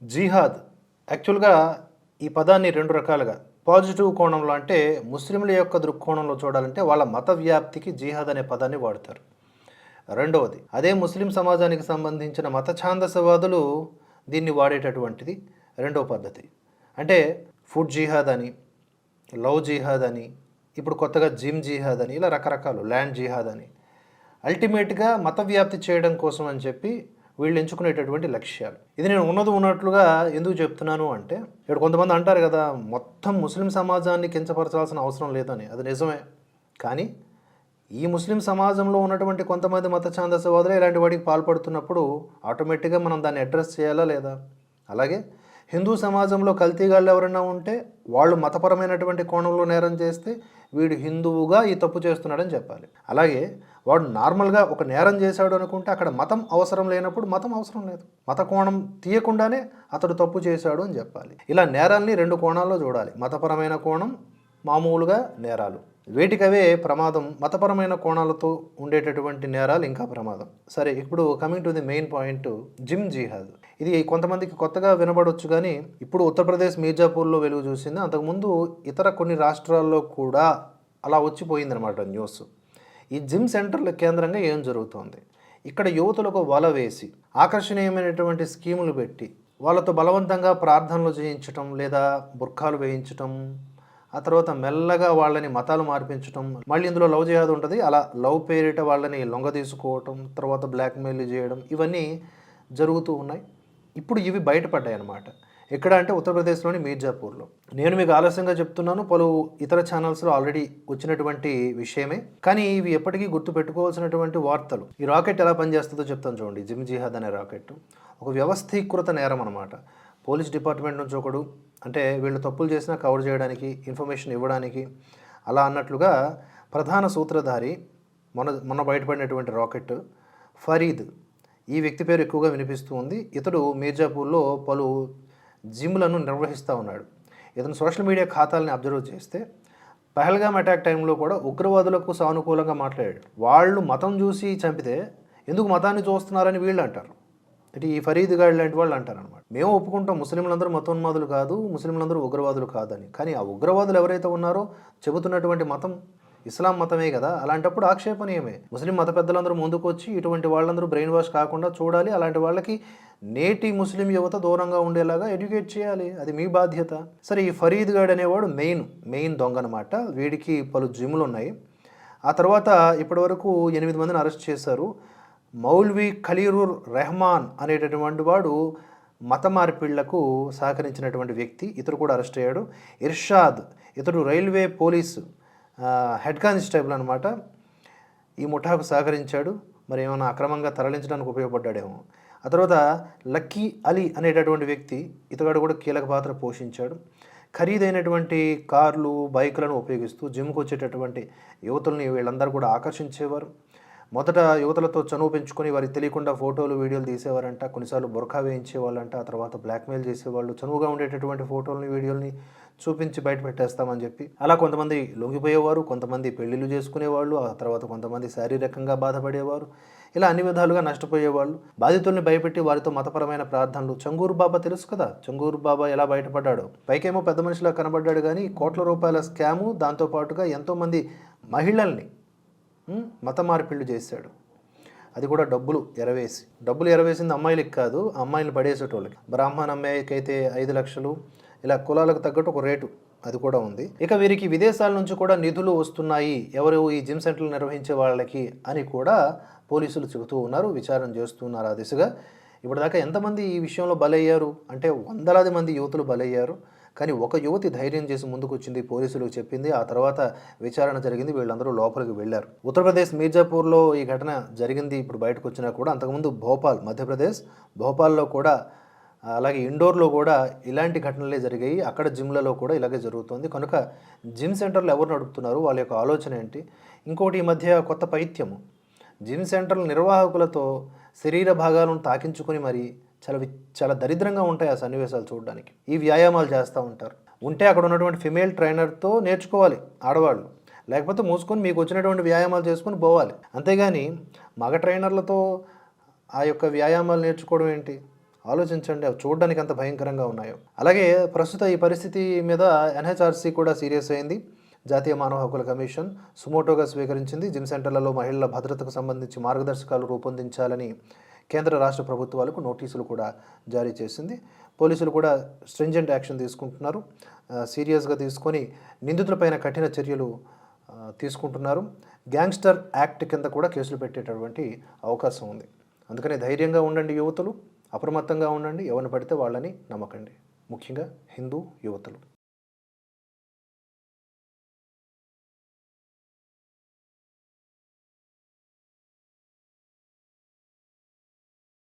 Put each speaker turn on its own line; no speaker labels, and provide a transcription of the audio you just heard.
జిహాద్ యాక్చువల్గా ఈ పదాన్ని రెండు రకాలుగా పాజిటివ్ కోణంలో అంటే ముస్లింల యొక్క దృక్కోణంలో చూడాలంటే వాళ్ళ మత వ్యాప్తికి జిహాద్ అనే పదాన్ని వాడతారు. రెండవది అదే ముస్లిం సమాజానికి సంబంధించిన మత ఛాందసవాదులు దీన్ని వాడేటటువంటిది రెండవ పద్ధతి. అంటే ఫుడ్ జిహాద్ అని, లవ్ జిహాద్ అని, ఇప్పుడు కొత్తగా జిమ్ జిహాద్ అని, ఇలా రకరకాలు ల్యాండ్ జిహాద్ అని, అల్టిమేట్గా మత వ్యాప్తి చేయడం కోసం అని చెప్పి వీళ్ళు ఎంచుకునేటటువంటి లక్ష్యాలు. ఇది నేను ఉన్నట్లుగా ఎందుకు చెప్తున్నాను అంటే, ఇక్కడ కొంతమంది అంటారు కదా, మొత్తం ముస్లిం సమాజాన్ని కించపరచాల్సిన అవసరం లేదని. అది నిజమే. కానీ ఈ ముస్లిం సమాజంలో ఉన్నటువంటి కొంతమంది మత ఛాందసవాదులు ఇలాంటి వాటికి పాల్పడుతున్నప్పుడు ఆటోమేటిక్గా మనం దాన్ని అడ్రస్ చేయాలా లేదా? అలాగే హిందూ సమాజంలో కల్తీగాళ్ళు ఎవరైనా ఉంటే వాళ్ళు మతపరమైనటువంటి కోణంలో నేరం చేస్తే వీడు హిందువుగా ఈ తప్పు చేస్తున్నాడని చెప్పాలి. అలాగే వాడు నార్మల్గా ఒక నేరం చేశాడు అనుకుంటే అక్కడ మతం అవసరం లేనప్పుడు మతం అవసరం లేదు, మత కోణం తీయకుండానే అతడు తప్పు చేశాడు అని చెప్పాలి. ఇలా నేరాల్ని రెండు కోణాల్లో చూడాలి. మతపరమైన కోణం, మామూలుగా నేరాలు, వేటికవే ప్రమాదం. మతపరమైన కోణాలతో ఉండేటటువంటి నేరాలు ఇంకా ప్రమాదం. సరే, ఇప్పుడు coming to the main point, gym జిహాద్. ఇది కొంతమందికి కొత్తగా వినబడవచ్చు, కానీ ఇప్పుడు ఉత్తరప్రదేశ్ మీర్జాపూర్లో వెలుగు చూసింది. అంతకుముందు ఇతర కొన్ని రాష్ట్రాల్లో కూడా అలా వచ్చిపోయిందనమాట న్యూస్. ఈ జిమ్ సెంటర్ల కేంద్రంగా ఏం జరుగుతోంది? ఇక్కడ యువతులకు వల వేసి ఆకర్షణీయమైనటువంటి స్కీములు పెట్టి వాళ్ళతో బలవంతంగా ప్రార్థనలు చేయించటం, లేదా బుర్ఖాలు వేయించటం, ఆ తర్వాత మెల్లగా వాళ్ళని మతాలు మార్పించటం, మళ్ళీ ఇందులో లవ్ జిహాద్ ఉంటుంది. అలా లవ్ పేరిట వాళ్ళని లొంగ తీసుకోవటం, తర్వాత బ్లాక్మెయిల్ చేయడం, ఇవన్నీ జరుగుతూ ఉన్నాయి. ఇప్పుడు ఇవి బయటపడ్డాయి అన్నమాట. ఎక్కడ అంటే ఉత్తరప్రదేశ్లోని మీర్జాపూర్లో. నేను మీకు ఆలస్యంగా చెప్తున్నాను, పలు ఇతర ఛానల్స్లో ఆల్రెడీ వచ్చినటువంటి విషయమే, కానీ ఇవి ఎప్పటికీ గుర్తుపెట్టుకోవాల్సినటువంటి వార్తలు. ఈ రాకెట్ ఎలా పనిచేస్తుందో చెప్తాను చూడండి. జిమ్ జిహాద్ అనే రాకెట్ ఒక వ్యవస్థీకృత నేరం అన్నమాట. పోలీస్ డిపార్ట్మెంట్ నుంచి ఒకడు, అంటే వీళ్ళు తప్పులు చేసినా కవర్ చేయడానికి, ఇన్ఫర్మేషన్ ఇవ్వడానికి, అలా అన్నట్లుగా ప్రధాన సూత్రధారి మొన్న బయటపడినటువంటి రాకెట్ ఫరీద్, ఈ వ్యక్తి పేరు ఎక్కువగా వినిపిస్తూ ఉంది. ఇతడు మీర్జాపూర్లో పలు జిమ్లను నిర్వహిస్తూ ఉన్నాడు. ఇతను సోషల్ మీడియా ఖాతాలని అబ్జర్వ్ చేస్తే పహల్గామ్ అటాక్ టైంలో కూడా ఉగ్రవాదులకు సానుకూలంగా మాట్లాడాడు. వాళ్ళు మతం చూసి చంపితే ఎందుకు మతాన్ని చూస్తున్నారని వీళ్ళు అంటారు. అంటే ఈ ఫరీద్ గాడ్ లాంటి వాళ్ళు అంటారు అనమాట. మేము ఒప్పుకుంటాం ముస్లింలందరూ మతోన్మాదులు కాదు, ముస్లింలందరూ ఉగ్రవాదులు కాదని. కానీ ఆ ఉగ్రవాదులు ఎవరైతే ఉన్నారో చెబుతున్నటువంటి మతం ఇస్లాం మతమే కదా. అలాంటప్పుడు ఆక్షేపణీయమే. ముస్లిం మత పెద్దలందరూ ముందుకు వచ్చి ఇటువంటి వాళ్ళందరూ బ్రెయిన్ వాష్ కాకుండా చూడాలి. అలాంటి వాళ్ళకి నేటి ముస్లిం యువత దూరంగా ఉండేలాగా ఎడ్యుకేట్ చేయాలి. అది మీ బాధ్యత. సరే, ఈ ఫరీద్ గాడ్ అనేవాడు మెయిన్ దొంగ అనమాట. వీడికి పలు జిమ్లు ఉన్నాయి. ఆ తర్వాత ఇప్పటివరకు 8 మందిని అరెస్ట్ చేశారు. మౌల్వీ ఖలీరుర్ రెహమాన్ అనేటటువంటి వాడు మత మార్పిళ్లకు సహకరించినటువంటి వ్యక్తి, ఇతడు కూడా అరెస్ట్ అయ్యాడు. ఇర్షాద్, ఇతడు రైల్వే పోలీసు హెడ్ కానిస్టేబుల్ అనమాట. ఈ ముఠాకు సహకరించాడు. మరి ఏమైనా అక్రమంగా తరలించడానికి ఉపయోగపడ్డాడేమో. ఆ తర్వాత లక్కీ అలీ అనేటటువంటి వ్యక్తి, ఇతగాడు కూడా కీలక పాత్ర పోషించాడు. ఖరీదైనటువంటి కార్లు, బైకులను ఉపయోగిస్తూ జిమ్కి వచ్చేటటువంటి యువతుల్ని వీళ్ళందరూ కూడా ఆకర్షించేవారు. మొదట యువతలతో చనువు పెంచుకొని వారికి తెలియకుండా ఫోటోలు, వీడియోలు తీసేవారంట. కొన్నిసార్లు బుర్ఖా వేయించేవాళ్ళంట. ఆ తర్వాత బ్లాక్మెయిల్ చేసేవాళ్ళు. చనువుగా ఉండేటటువంటి ఫోటోలని, వీడియోలని చూపించి బయట పెట్టేస్తామని చెప్పి అలా కొంతమంది లొంగిపోయేవారు, కొంతమంది పెళ్లిళ్ళు చేసుకునేవాళ్ళు, ఆ తర్వాత కొంతమంది శారీరకంగా బాధపడేవారు. ఇలా అన్ని విధాలుగా నష్టపోయేవాళ్ళు. బాధితుల్ని భయపెట్టి వారితో మతపరమైన ప్రార్థనలు. చంగూరు బాబా తెలుసు కదా, చంగూరు బాబా ఎలా బయటపడ్డాడో. పైకేమో పెద్ద మనిషిలా కనబడ్డాడు, కానీ కోట్ల రూపాయల స్కాము, దాంతోపాటుగా ఎంతోమంది మహిళల్ని మత మార్పిళ్ళు చేశాడు. అది కూడా డబ్బులు ఎరవేసింది అమ్మాయిలకి కాదు, అమ్మాయిలు పడేసేటోళ్ళకి. బ్రాహ్మణ అమ్మాయికి అయితే 5 లక్షలు, ఇలా కులాలకు తగ్గట్టు ఒక రేటు అది కూడా ఉంది. ఇక వీరికి విదేశాల నుంచి కూడా నిధులు వస్తున్నాయి, ఎవరు ఈ జిమ్ సెంటర్లు నిర్వహించే వాళ్ళకి అని కూడా పోలీసులు చెబుతూ ఉన్నారు, విచారణ చేస్తున్నారు ఆ దిశగా. ఇప్పటిదాకా ఎంతమంది ఈ విషయంలో బలయ్యారు అంటే వందలాది మంది యువతులు బలయ్యారు. కానీ ఒక యువతి ధైర్యం చేసి ముందుకు వచ్చింది, పోలీసులకు చెప్పింది. ఆ తర్వాత విచారణ జరిగింది, వీళ్ళందరూ లోపలికి వెళ్ళారు. ఉత్తరప్రదేశ్ మీర్జాపూర్లో ఈ ఘటన జరిగింది. ఇప్పుడు బయటకు వచ్చినా కూడా అంతకుముందు భోపాల్, మధ్యప్రదేశ్ భోపాల్లో కూడా, అలాగే ఇండోర్లో కూడా ఇలాంటి ఘటనలే జరిగాయి. అక్కడ జిమ్లలో కూడా ఇలాగే జరుగుతుంది. కనుక జిమ్ సెంటర్లు ఎవరు నడుపుతున్నారు, వాళ్ళ యొక్క ఆలోచన ఏంటి? ఇంకోటి, ఈ మధ్య కొత్త పైత్యము, జిమ్ సెంటర్ల నిర్వాహకులతో శరీర భాగాలను తాకించుకొని మరి చాలా దరిద్రంగా ఉంటాయి ఆ సన్నివేశాలు చూడడానికి. ఈ వ్యాయామాలు చేస్తూ ఉంటారు. ఉంటే అక్కడ ఉన్నటువంటి ఫిమేల్ ట్రైనర్తో నేర్చుకోవాలి ఆడవాళ్ళు, లేకపోతే మూసుకొని మీకు వచ్చినటువంటి వ్యాయామాలు చేసుకొని పోవాలి. అంతేగాని మగ ట్రైనర్లతో ఆ యొక్క వ్యాయామాలు నేర్చుకోవడం ఏంటి? ఆలోచించండి, అవి చూడడానికి ఎంత భయంకరంగా ఉన్నాయో. అలాగే ప్రస్తుత ఈ పరిస్థితి మీద ఎన్హెచ్ఆర్సీ కూడా సీరియస్ అయింది. జాతీయ మానవ హక్కుల కమిషన్ సుమోటోగా స్వీకరించింది. జిమ్ సెంటర్లలో మహిళల భద్రతకు సంబంధించి మార్గదర్శకాలు రూపొందించాలని కేంద్ర రాష్ట్ర ప్రభుత్వాలకు నోటీసులు కూడా జారీ చేసింది. పోలీసులు కూడా స్ట్రింజెంట్ యాక్షన్ తీసుకుంటున్నారు. సీరియస్గా తీసుకొని నిందితులపైన కఠిన చర్యలు తీసుకుంటున్నారు. గ్యాంగ్స్టర్ యాక్ట్ కింద కూడా కేసులు పెట్టేటటువంటి అవకాశం ఉంది. అందుకని ధైర్యంగా ఉండండి యువతులు, అప్రమత్తంగా ఉండండి. ఎవరిని పడితే వాళ్ళని నమ్మకండి, ముఖ్యంగా హిందూ యువతులు.